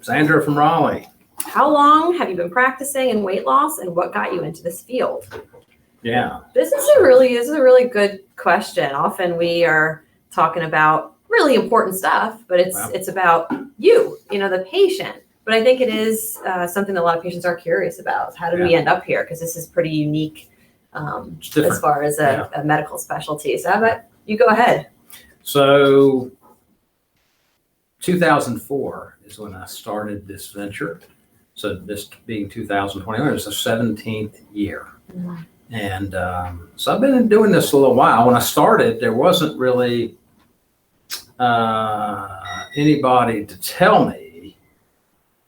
Sandra from Raleigh. How long have you been practicing in weight loss, and what got you into this field? Yeah. This is a really good question. Often we are talking about really important stuff, but it's about you, the patient. But I think it is something that a lot of patients are curious about. How did we end up here? Because this is pretty unique as far as a medical specialty. So how about you go ahead? So 2004 is when I started this venture. So this being 2021, it's the 17th year. Mm-hmm. And so I've been doing this a little while. When I started, there wasn't really anybody to tell me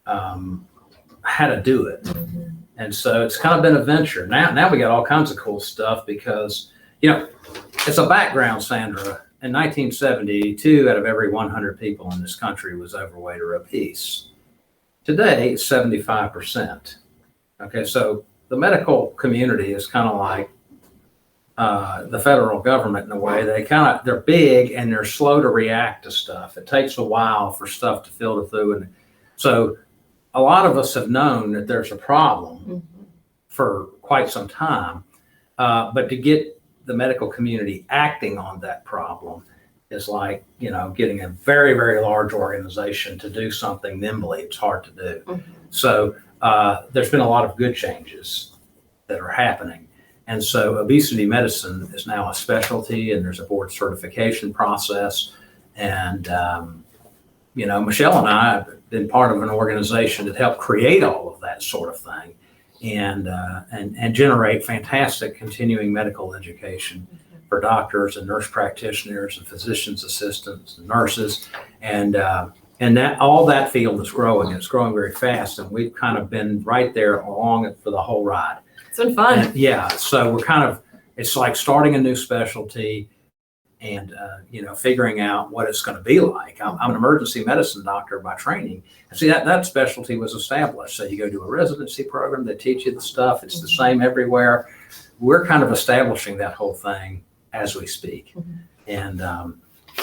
how to do it. Mm-hmm. And so it's kind of been a venture. Now we got all kinds of cool stuff because, it's a background, Sandra. In 1970, 2 out of every 100 people in this country was overweight or obese. Today, it's 75%. Okay, so the medical community is kind of like the federal government in a way. They're big and they're slow to react to stuff. It takes a while for stuff to filter through. And so a lot of us have known that there's a problem for quite some time, but to get the medical community acting on that problem is like, getting a very, very large organization to do something nimbly. It's hard to do. Mm-hmm. So there's been a lot of good changes that are happening. And so obesity medicine is now a specialty, and there's a board certification process. And, Michelle and I have been part of an organization that helped create all of that sort of thing and generate fantastic continuing medical education for doctors and nurse practitioners and physicians assistants and nurses. And that all that field is growing. It's growing very fast. And we've kind of been right there along it for the whole ride. It's been fun. And, so we're it's like starting a new specialty and, figuring out what it's going to be like. I'm an emergency medicine doctor by training. And see, that specialty was established. So you go to a residency program, they teach you the stuff. It's the same everywhere. We're kind of establishing that whole thing as we speak. Mm-hmm.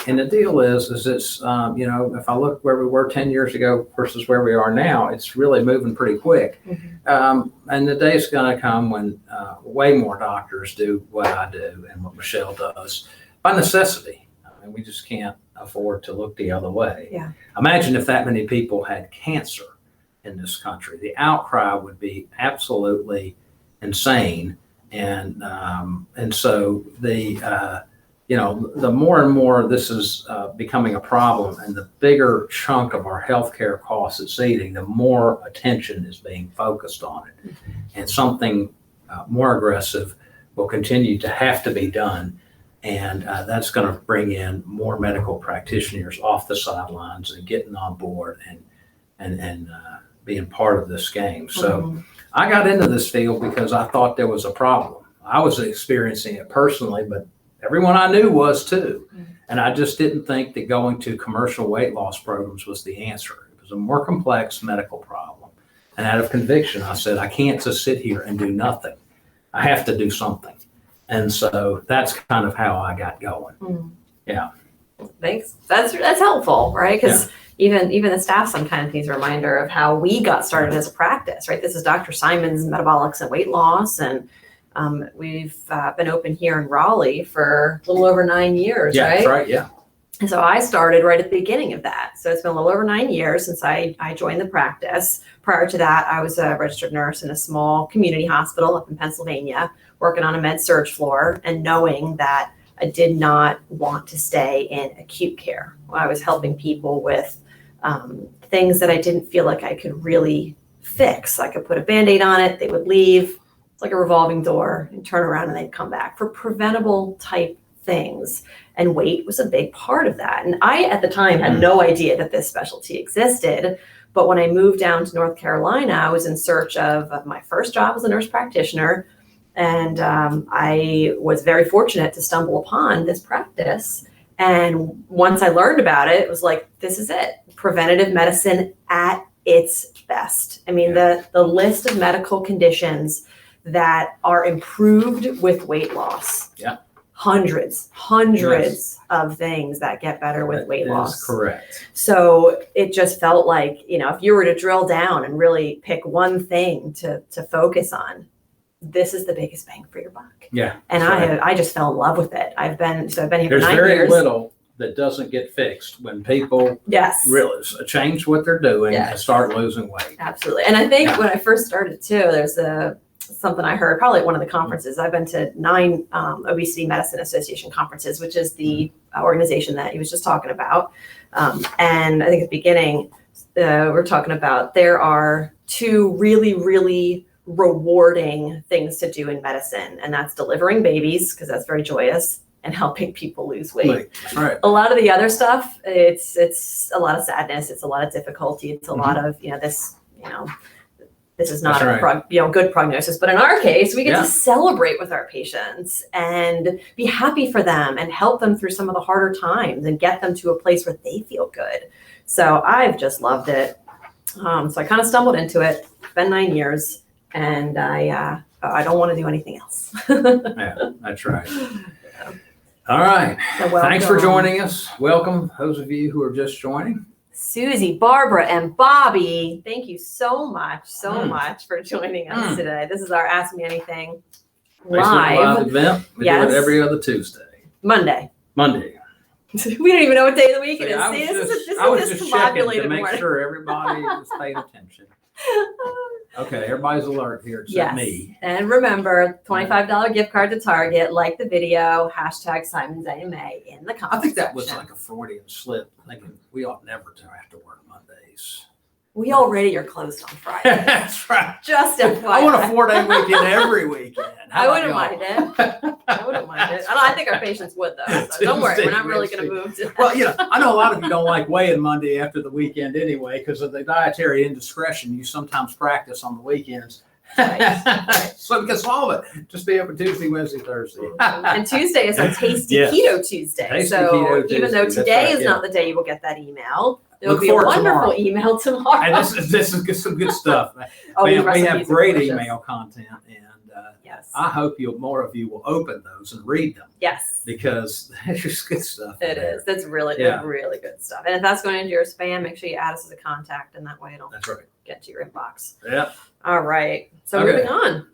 And the deal is it's, if I look where we were 10 years ago versus where we are now, it's really moving pretty quick. Mm-hmm. And the day's going to come when way more doctors do what I do and what Michelle does by necessity. I mean, we just can't afford to look the other way. Yeah. Imagine if that many people had cancer in this country. The outcry would be absolutely insane. And so the more and more this is becoming a problem, and the bigger chunk of our healthcare costs it's eating, the more attention is being focused on it. Mm-hmm. And something more aggressive will continue to have to be done. And that's going to bring in more medical practitioners off the sidelines and getting on board and being part of this game. So I got into this field because I thought there was a problem. I was experiencing it personally, but everyone I knew was too. Mm-hmm. And I just didn't think that going to commercial weight loss programs was the answer. It was a more complex medical problem. And out of conviction, I said, I can't just sit here and do nothing. I have to do something. And so that's kind of how I got going. Mm. Yeah. Thanks. That's helpful, right? Because even the staff sometimes needs a reminder of how we got started as a practice, right? This is Dr. Simonds Metabolics and Weight Loss, and we've been open here in Raleigh for a little over 9 years, right? That's right, yeah. And so I started right at the beginning of that. So it's been a little over 9 years since I joined the practice. Prior to that, I was a registered nurse in a small community hospital up in Pennsylvania, working on a med surg floor and knowing that I did not want to stay in acute care. I was helping people with things that I didn't feel like I could really fix. I could put a Band-Aid on it, they would leave. It's like a revolving door, and turn around and they'd come back for preventable type things. And weight was a big part of that. And I, at the time, had no idea that this specialty existed. But when I moved down to North Carolina, I was in search of my first job as a nurse practitioner. And I was very fortunate to stumble upon this practice. And once I learned about it, it was like, this is it. Preventative medicine at its best. I mean, the list of medical conditions that are improved with weight loss hundreds of things that get better with weight loss. Correct. So it just felt like, if you were to drill down and really pick one thing to focus on, this is the biggest bang for your buck. Yeah. And I just fell in love with it. I've been here for 9 years. There's very little that doesn't get fixed when people really change what they're doing and start losing weight. Absolutely. And I think when I first started too, there's something I heard probably at one of the conferences. I've been to 9 Obesity Medicine Association conferences, which is the organization that he was just talking about. And I think at the beginning, we're talking about there are 2 really, really rewarding things to do in medicine. And that's delivering babies, because that's very joyous, and helping people lose weight. Right. A lot of the other stuff, it's a lot of sadness. It's a lot of difficulty. It's a lot of, this is not a good prognosis. But in our case, we get to celebrate with our patients and be happy for them and help them through some of the harder times and get them to a place where they feel good. So I've just loved it. So I kind of stumbled into it. It's been 9 years, and I don't want to do anything else. Yeah, that's right. All right. So thanks for joining us. Welcome, those of you who are just joining. Susie, Barbara, and Bobby, thank you so much for joining us today. This is our Ask Me Anything live event. We do it every other Tuesday. Monday. We don't even know what day of the week it is. I was just checking to make sure everybody is paying attention. Okay, everybody's alert here except me. And remember, $25 gift card to Target. Like the video, hashtag Simonds AMA in the comments. I think that was like a Freudian slip, thinking we ought never to have to work Mondays. We already are closed on Friday. That's right. Just FYI. I want a 4-day weekend every weekend. I wouldn't mind it. I think our patients would, though. So don't worry, we're not really going to move to that. Well, I know a lot of you don't like weighing Monday after the weekend anyway, because of the dietary indiscretion you sometimes practice on the weekends. Right. So we can solve it. Just be open Tuesday, Wednesday, Thursday. And Tuesday is our Tasty Keto Tuesday. Keto even though today is not the day you will get that email, there'll be a wonderful email tomorrow. And this is some good stuff. We have great email content, and I hope more of you will open those and read them. Yes. Because it's just good stuff. It is. That's really good stuff. And if that's going into your spam, make sure you add us as a contact, and that way it'll get to your inbox. Yep. All right. So moving on.